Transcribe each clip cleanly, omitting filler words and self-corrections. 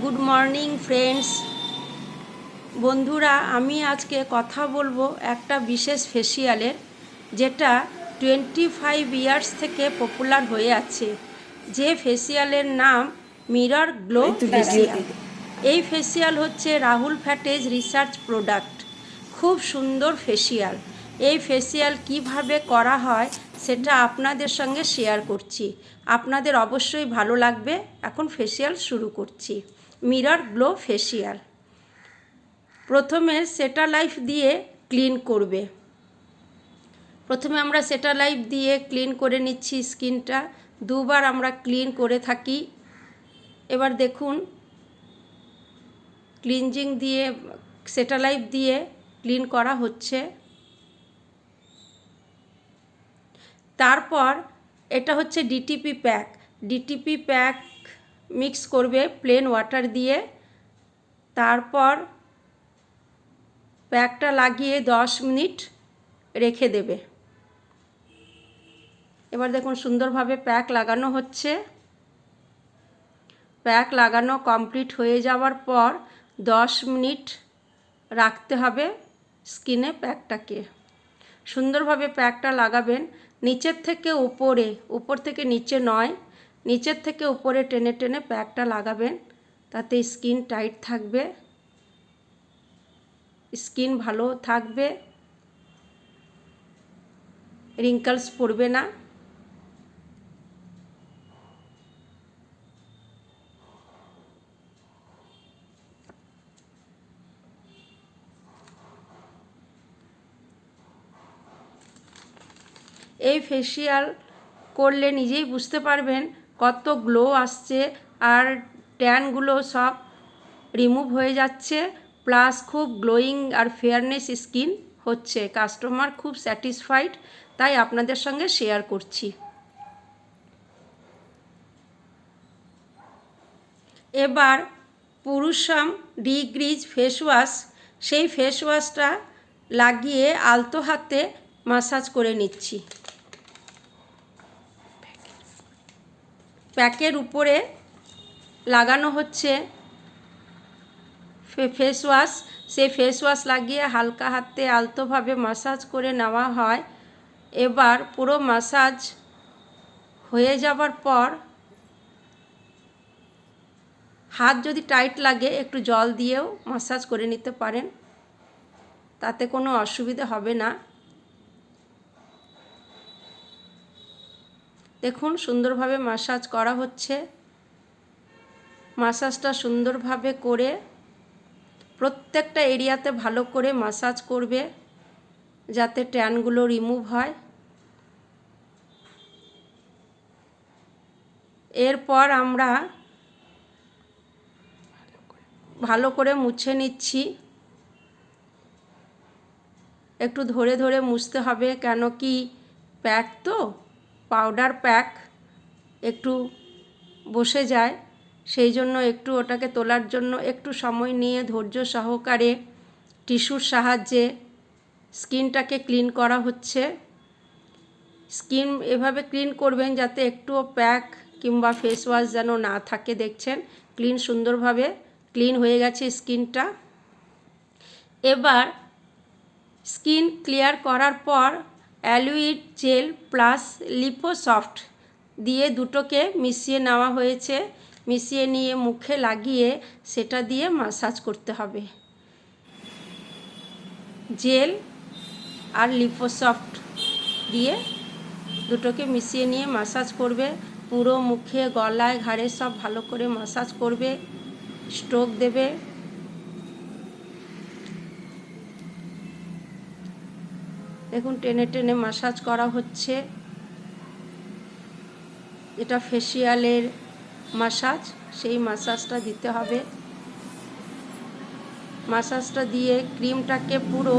Good morning friends. বন্ধুরা, আমি আজকে কথা বলবো একটা বিশেষ ফেসিয়ালের, যেটা 25 ইয়ার্স থেকে পপুলার হয়ে আছে। যে ফেসিয়ালের নাম মিরর গ্লো ফেসিয়াল। এই ফেসিয়াল হচ্ছে রাহুল ফ্যাটেজ রিসার্চ প্রোডাক্ট। খুব সুন্দর ফেসিয়াল। এই ফেসিয়াল কিভাবে করা হয় সেটা আপনাদের সঙ্গে শেয়ার করছি। আপনাদের অবশ্যই ভালো লাগবে। এখন ফেসিয়াল শুরু করছি। Mirror glow facial. প্রথমে সেটালাইফ দিয়ে ক্লিন করবে। প্রথমে আমরা সেটালাইফ দিয়ে ক্লিন করে নিচ্ছি স্কিনটা। দুবার আমরা ক্লিন করে থাকি। এবার দেখুন, ক্লিনজিং দিয়ে সেটালাইফ দিয়ে ক্লিন করা হচ্ছে। তারপর এটা হচ্ছে DTP pack. DTP pack mix করবে প্লেন ওয়াটার দিয়ে। তারপর প্যাকটা লাগিয়ে 10 মিনিট রেখে দেবে। এবার দেখুন সুন্দরভাবে প্যাক লাগানো হচ্ছে। প্যাক লাগানো কমপ্লিট হয়ে যাওয়ার পর 10 মিনিট রাখতে হবে স্কিনে প্যাকটাকে। সুন্দরভাবে প্যাকটা লাগাবেন নিচের থেকে উপরে, উপর থেকে নিচে নয়, নিচের থেকে উপরে টেনে টেনে প্যাকটা লাগাবেন। তাতে স্কিন টাইট থাকবে, স্কিন ভালো থাকবে, রিঙ্কলস পড়বে না। এই ফেসিয়াল করলে নিজেই বুঝতে পারবেন কত গ্লো আসছে, আর ট্যানগুলো সব রিমুভ হয়ে যাচ্ছে, প্লাস খুব গ্লোয়িং আর ফেয়ারনেস স্কিন হচ্ছে। কাস্টমার খুব স্যাটিসফাইড, তাই আপনাদের সঙ্গে শেয়ার করছি। এবার পুরুষম ডিগ্রিজ ফেস ওয়াশ, সেই ফেস ওয়াশটা লাগিয়ে আলতো হাতে মাসাজ করে নিচ্ছি। প্যাকের উপরে লাগানো হচ্ছে ফেস ওয়াশ। সেই ফেস ওয়াশ লাগিয়ে হালকা হাতে আলতোভাবে মাসাজ করে নেওয়া হয়। এবার পুরো মাসাজ হয়ে যাবার পর হাত যদি টাইট লাগে একটু জল দিয়েও মাসাজ করে নিতে পারেন, তাতে কোনো অসুবিধা হবে না। দেখুন সুন্দরভাবে মাসাজ করা হচ্ছে। মাসাজটা সুন্দরভাবে করে প্রত্যেকটা এরিয়াতে ভালো করে মাসাজ করবে, যাতে ট্যানগুলো রিমুভ হয়। এরপর আমরা ভালো করে মুছে নিচ্ছি। একটু ধরে ধরে মুছতে হবে, কেন কি প্যাক তো, পাউডার প্যাক একটু বসে যায়, সেই জন্য একটু ওটাকে তোলার জন্য একটু সময় নিয়ে ধৈর্য সহকারে টিস্যুর সাহায্যে স্কিনটাকে ক্লিন করা হচ্ছে। স্কিন এভাবে ক্লিন করবেন যাতে একটুও প্যাক কিংবা ফেস ওয়াশ যেন না থাকে। দেখছেন ক্লিন, সুন্দরভাবে ক্লিন হয়ে গেছে স্কিনটা। এবার স্কিন ক্লিয়ার করার পর অ্যালোয়েড জেল প্লাস লিপোসফট দিয়ে দুটোকে মিশিয়ে নেওয়া হয়েছে। মিশিয়ে নিয়ে মুখে লাগিয়ে সেটা দিয়ে মাসাজ করতে হবে। জেল আর লিপোসফট দিয়ে দুটোকে মিশিয়ে নিয়ে মাসাজ করবে। পুরো মুখে, গলায়, ঘাড়ে সব ভালো করে মাসাজ করবে, স্ট্রোক দেবে। দেখুন টেনে টেনে মাসাজ করা হচ্ছে। এটা ফেসিয়ালের মাসাজ, সেই মাসাজটা দিতে হবে। মাসাজটা দিয়ে ক্রিমটাকে পুরো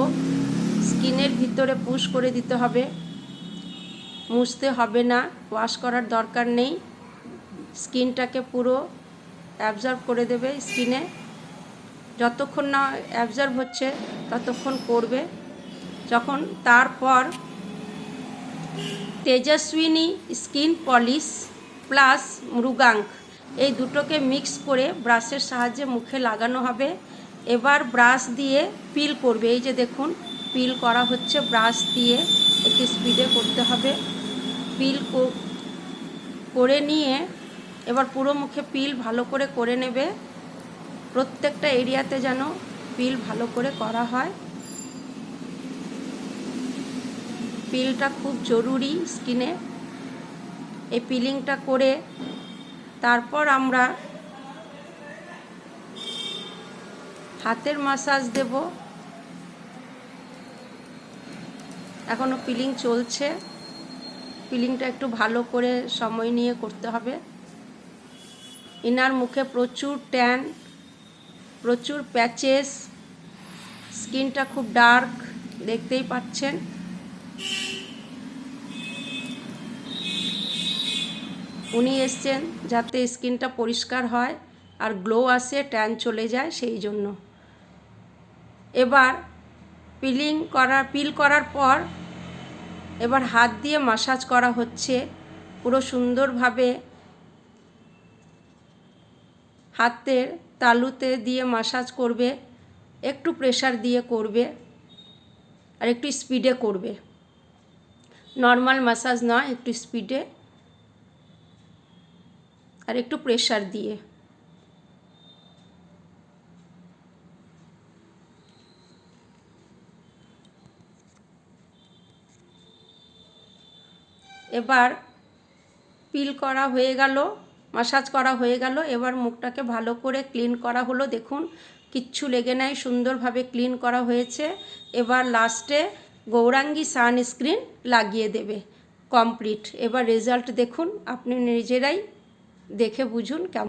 স্কিনের ভিতরে পুশ করে দিতে হবে। মুছতে হবে না, ওয়াশ করার দরকার নেই। স্কিনটাকে পুরো অ্যাবজর্ব করে দেবে স্কিনে। যতক্ষণ না অ্যাবজর্ব হচ্ছে ততক্ষণ করবে। যখন তারপর Tejaswini skin polish plus Mriganka, এই দুটোকে মিক্স করে ব্রাশের সাহায্যে মুখে লাগানো হবে। এবার ব্রাশ দিয়ে পিল করবে। এই যে দেখুন পিল করা হচ্ছে ব্রাশ দিয়ে, একটু স্পিডে করতে হবে। পিল করে নিয়ে এবার পুরো মুখে পিল ভালো করে করে নেবে। প্রত্যেকটা এরিয়াতে যেন পিল ভালো করে করা হয়। পিলটা খুব জরুরি স্কিনে। এই পিলিংটা করে তারপর আমরা হাতের মাসাজ দেব। এখনো পিলিং চলছে। পিলিংটা একটু ভালো করে সময় নিয়ে করতে হবে। ইনার মুখে প্রচুর ট্যান, প্রচুর প্যাচেস, স্কিনটা খুব ডার্ক, দেখতেই পাচ্ছেন। উনি এসছেন যাতে স্কিনটা পরিষ্কার হয় আর গ্লো আসে, ট্যান চলে যায়, সেই জন্য। এবার পিল করার পর এবার হাত দিয়ে মাসাজ করা হচ্ছে পুরো সুন্দরভাবে। হাতের তালুতে দিয়ে মাসাজ করবে, একটু প্রেসার দিয়ে করবে আর একটু স্পিডে করবে। নর্মাল মাসাজ না, একটু স্পিডে আর একটু প্রেসার দিয়ে। এবার পিল করা হয়ে গেল, মাসাজ করা হয়ে গেল। এবার মুখটাকে ভালো করে ক্লিন করা হলো। দেখুন কিচ্ছু লেগে নাই, সুন্দরভাবে ক্লিন করা হয়েছে। এবার লাস্টে গৌরাঙ্গী সানস্ক্রিন লাগিয়ে দেবে। কমপ্লিট। এবার রেজাল্ট দেখুন, আপনি নিজেরাই দেখে বুঝুন কেমন।